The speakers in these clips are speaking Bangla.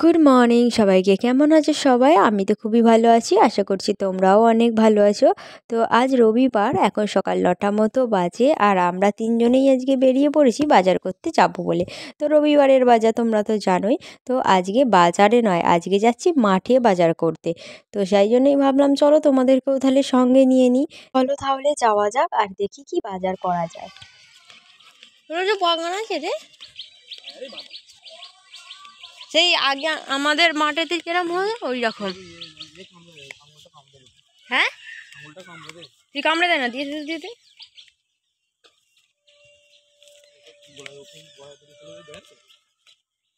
গুড মর্নিং সবাইকে। কেমন আছো সবাই? আমি তো খুবই ভালো আছি, আশা করছি তোমরাও অনেক ভালো আছো। তো আজ রবিবার, এখন সকাল 9টা মতো বাজে, আর আমরা তিনজনেই আজকে বেরিয়ে পড়েছি বাজার করতে যাবো বলে। তো রবিবারের বাজার তোমরা তো জানোই। তো আজকে বাজারে নয়, আজকে যাচ্ছি মাঠে বাজার করতে। তো সেই জন্যই ভাবলাম চলো তোমাদেরকেও তাহলে সঙ্গে নিয়ে নিই। চলো তাহলে যাওয়া যাক আর দেখি কি বাজার করা যায়। বাগান আছে রে, সেই আগে আমাদের মাঠেতে কিরম হয় ওই রকম। হ্যাঁ, তুই কামড়ে দেয় না, দিয়ে দিতে।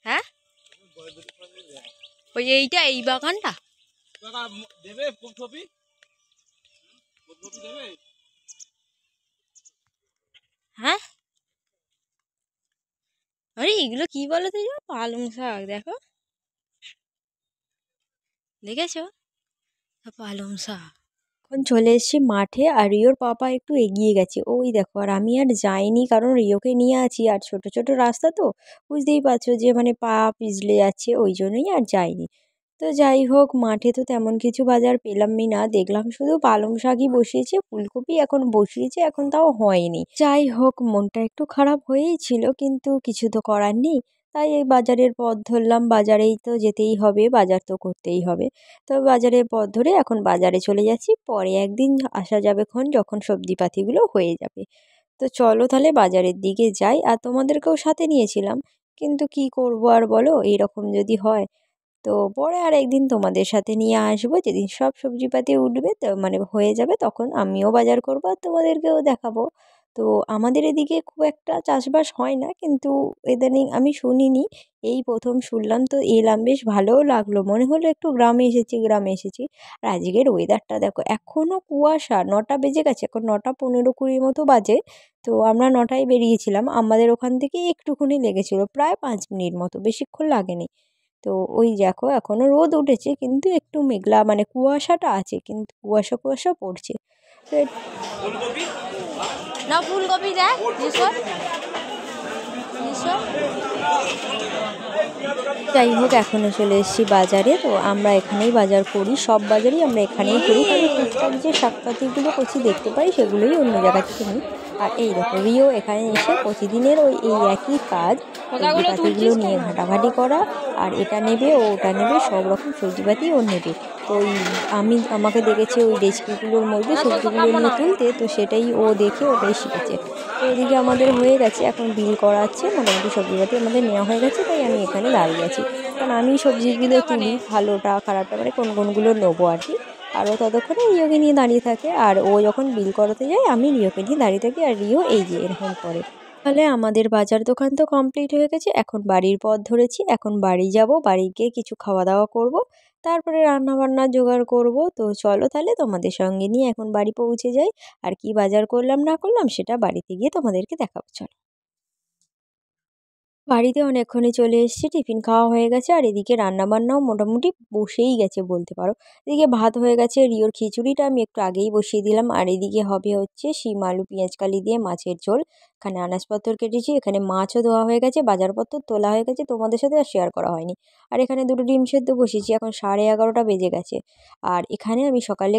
হ্যাঁ, ওই এইটা, এই বাগানটা হ্যাঁ। আরে এগুলো কি বলো তো, পালং শাক, দেখো, দেখেছো, পালং শাক। এখন চলে এসেছি মাঠে, আর রিওর পাপা একটু এগিয়ে গেছে, ওই দেখো। আর আমি আর যাইনি, কারণ রিওকে নিয়ে আছি, আর ছোট ছোট রাস্তা তো বুঝতেই পারছো যে মানে পা পিছলে যাচ্ছে, ওই জন্যই আর যাইনি। তো যাই হোক, মাঠে তো তেমন কিছু বাজার পেলামই না, দেখলাম শুধু পালং শাকই বসিয়েছে, ফুলকপি এখন বসিয়েছে, এখন তাও হয়নি। যাই হোক, মনটা একটু খারাপ হয়েই ছিল, কিন্তু কিছু তো করার নেই। তাই এই বাজারের পথ ধরলাম, বাজারেই তো যেতেই হবে, বাজার তো করতেই হবে। তো বাজারের পথ ধরে এখন বাজারে চলে যাচ্ছি, পরে একদিন আসা যাবে যখন সবজিপাতিগুলো হয়ে যাবে। তো চলো তাহলে বাজারের দিকে যাই, আর তোমাদেরকেও সাথে নিয়েছিলাম, কিন্তু কি করব আর বলো, এইরকম যদি হয়। তো পরে আর একদিন তোমাদের সাথে নিয়ে আসবো, যেদিন সব সবজিপাতি উঠবে, তো মানে হয়ে যাবে, তখন আমিও বাজার করবো আর তোমাদেরকেও দেখাবো। তো আমাদের এদিকে খুব একটা চাষবাস হয় না, কিন্তু ইদানিং আমি শুনিনি, এই প্রথম শুনলাম, তো এলাম, বেশ ভালোও লাগলো, মনে হলো একটু গ্রামে এসেছি। আর আজকের ওয়েদারটা দেখো, এখনও কুয়াশা, 9টা বেজে গেছে, এখন 9টা 15-20 মতো বাজে। তো আমরা 9টায় বেরিয়েছিলাম, আমাদের ওখান থেকে একটুখানি লেগেছিল, প্রায় 5 মিনিট মতো, বেশিক্ষণ লাগেনি। তো ওই দেখো, এখনো রোদ উঠেছে, কিন্তু একটু মেঘলা, মানে কুয়াশাটা আছে, কিন্তু কুয়াশা কুয়াশা পড়ছে। তো না, ফুলকপি দেখ, যাই হোক, এখনও চলে এসেছি বাজারে। তো আমরা এখানেই বাজার করি, সব বাজারই আমরা এখানেই করি, তবে টুকটাক যে শাকপাতিগুলো কচি দেখতে পাই, সেগুলোই অন্য জায়গা থেকে নিই। আর এই দেখো, রিও এখানে এসে প্রতিদিনের এই একই কাজ, সবজিপাতিগুলো নিয়ে ঘাটাঘাটি করা, আর এটা নেবে ও ওটা নেবে, সব রকম সবজিপাতি ও নেবে। তো আমাকে দেখেছে ওই ডেচকিগুলোর মধ্যে সবজিগুলো নিয়ে তুলতে, তো সেটাই ও দেখে ওটাই শিখেছে। তো এদিকে আমাদের হয়ে গেছে, এখন বিল করাচ্ছে, মোটামুটি সবজিপাতি আমাদের নেওয়া হয়ে গেছে, তাই আমি এখানে দাঁড়িয়ে আছি, কারণ আমি সবজিগুলো তুলি, ভালোটা খারাপটা মানে কোনগুলো নেবো আর কি। আর ও ততক্ষণে রিওকে নিয়ে দাঁড়িয়ে থাকে, আর ও যখন বিল করাতে যায় আমি রিওকে নিয়ে দাঁড়িয়ে থাকি, আর রিও এই যে এরকম করে। তাহলে আমাদের বাজার দোকান তো কমপ্লিট হয়ে গেছে, এখন বাড়ির পথ ধরেছি, এখন বাড়ি যাব, বাড়ি গিয়ে কিছু খাওয়া দাওয়া করব, তারপরে রান্না বান্না জোগাড় করব। তো চলো তাহলে তোমাদের সঙ্গে নিয়ে এখন বাড়ি পৌঁছে যাই, আর কি বাজার করলাম না করলাম সেটা বাড়িতে গিয়ে তোমাদেরকে দেখাবো, চলো। বাড়িতে অনেকক্ষণই চলে এসেছি, টিফিন খাওয়া হয়ে গেছে, আর এদিকে রান্নাবান্নাও মোটামুটি বসেই গেছে বলতে পারো। এদিকে ভাত হয়ে গেছে, রিওর খিচুড়িটা আমি একটু আগেই বসিয়ে দিলাম, আর এদিকে হবে হচ্ছে শিম আলু পেঁয়াজ কালি দিয়ে মাছের ঝোল। এখানে আনাজপত্র কেটেছি, এখানে মাছও ধোয়া হয়ে গেছে, বাজারপত্র তোলা হয়ে গেছে, তোমাদের সাথে আর শেয়ার করা হয়নি। আর এখানে দুটো ডিম সেদ্ধ বসিয়েছি, এখন 11:30টা বেজে গেছে। আর এখানে আমি সকালে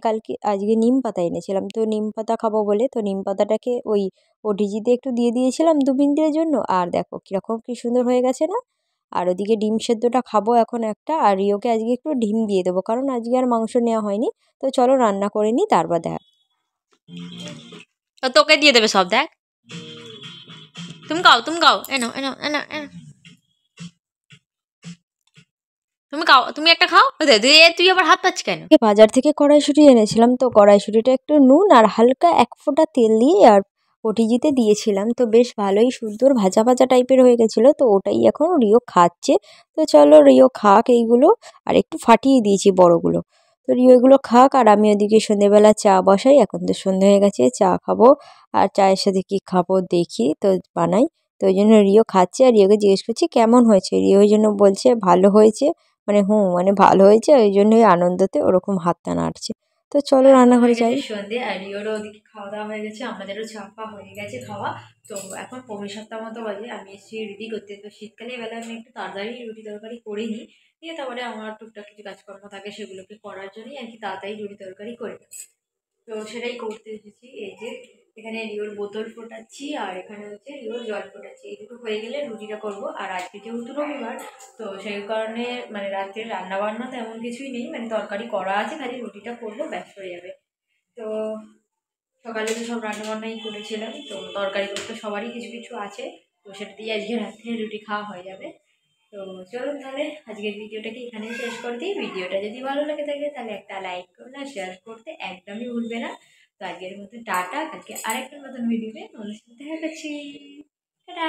আজকে নিম পাতা এনেছিলাম, তো নিম পাতা খাবো বলে, তো নিম পাতাটাকে ওই ওটিজিতে একটু দিয়ে দিয়েছিলাম 2 মিনিটের জন্য, আর দেখো কীরকম কী সুন্দর হয়ে গেছে না। আর ওদিকে ডিম সেদ্ধটা খাবো এখন একটা, আর রিওকে আজকে একটু ডিম দিয়ে দেবো, কারণ আজকে আর মাংস নেওয়া হয়নি। তো চলো রান্না করে নিই, তারপর দেখ। তোকে দিয়ে দেবে সব, দেখ, তুমি খাও এনো এনো এনো এনো, তুমি একটা খাও, তুই আবার হাত পাচ্ছ কেন? বাজার থেকে কড়াইশুঁটি এনেছিলাম, তো কড়াইশুঁটিটা একটু নুন আর হালকা 1 ফোঁটা তেল দিয়ে আর ওটিজিতে দিয়েছিলাম, তো বেশ ভালোই সুন্দর ভাজা ভাজা টাইপের হয়ে গেছিলো, তো ওটাই এখন রিও খাচ্ছে। তো চলো রিও খাক এইগুলো, আর একটু ফাটিয়ে দিয়েছি বড়গুলো। তো রিও এগুলো খাক, আর আমি ওদিকে সন্ধেবেলা চা বসাই, এখন তো সন্ধে হয়ে গেছে, চা খাবো। আর চায়ের সাথে কি খাবো দেখি, তো বানাই। তো ওই জন্য রিও খাচ্ছে, আর রিওকে জিজ্ঞেস করছি কেমন হয়েছে, রিও ওই জন্য বলছে ভালো হয়েছে, মানে মানে ভালো হয়েছে, ওই জন্যই আনন্দতে ওরকম হাতটা নাড়ছে। তো চলো রান্নাঘরে যাই। সন্ধে আর রিওরও ওদিকে খাওয়া দাওয়া হয়ে গেছে, আমাদেরও চাপা হয়ে গেছে খাওয়া। তো এখন 6:45 মতো বাজে, আমি এসেছি রুটি করতে। তো শীতকালে বেলা আমি একটু তাড়াতাড়ি রুটি তরকারি করে নিই, দিয়ে তারপরে আমার টুকটাক কিছু কাজকর্ম থাকে সেগুলোকে করার জন্যই আর কি তাড়াতাড়ি রুটি তরকারি করে নিই। তো সেটাই করতে এসেছি। এই যে এখানে রিওর বোতল ফোটাচ্ছি আর এখানে হচ্ছে রিওর জল ফোটাচ্ছি, এই দুটো হয়ে গেলে রুটিটা করবো। আর আজকে যেহেতু রবিবার, তো সেই কারণে মানে রাত্রে রান্না বান্না তেমন কিছুই নেই, মানে তরকারি করা আছে, খালি রুটিটা করবো, ব্যাস হয়ে যাবে। তো সকালে তো সব রান্নাবান্নাই করেছিলাম, তো তরকারি করতে সবারই কিছু কিছু আছে, তো সেটা দিয়ে আজকে রাত্রে রুটি খাওয়া হয়ে যাবে। তো চলুন তাহলে আজকের ভিডিওটাকে এখানেই শেষ করে দিই। ভিডিওটা যদি ভালো লাগে থাকে তাহলে একটা লাইক করুন আর শেয়ার করতে একদমই ভুলবে না। তো আজকের মতো টাটা, কালকে আরেকটা নতুন ভিডিওতে আমাদের সাথে দেখা করছি। টাটা।